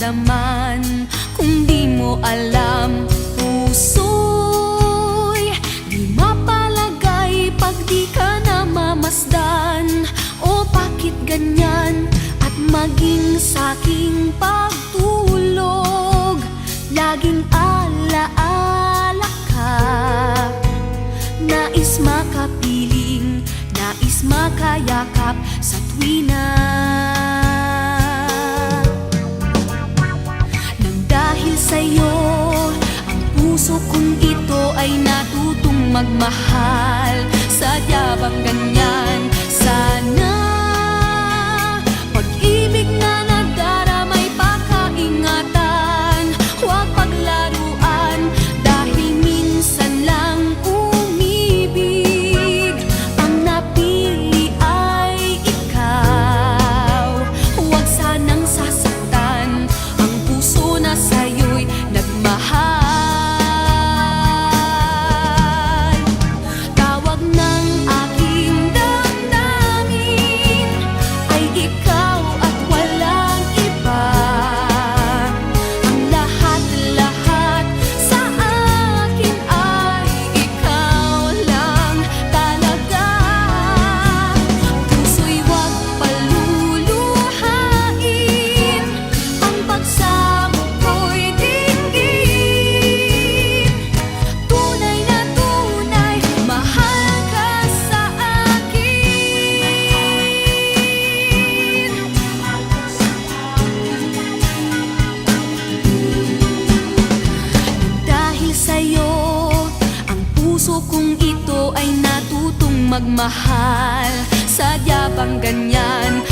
laman. Kung di mo alam, puso'y di mapalagay pag di ka namamasdan. O bakit ganyan? At maging sa'king pagtulog, laging alaala ka. Nais makapiling, nais makayakap sa tuwina. Nang dahil sa'yo, ang puso kong ito ay natutong magmahal. Sadya bang ganyan? Sana pag-ibig na nagdaramay pakaingatan, huwag paglaruan dahil minsan lang umibig. Ang napili ay ikaw, huwag sanang sasaktan ang puso na sa'yo'y nagmahal. Tawag ng aking damdamin ay ikaw at walang iba. Ang lahat-lahat sa akin ay ikaw lang talaga. Puso'y huwag paluluhain, ang pagsamo ko'y dinggin. Tunay na tunay, mahal ka sa akin. Dahil sa'yo, ang puso kong ito ay natutong magmahal. Sadya bang ganyan?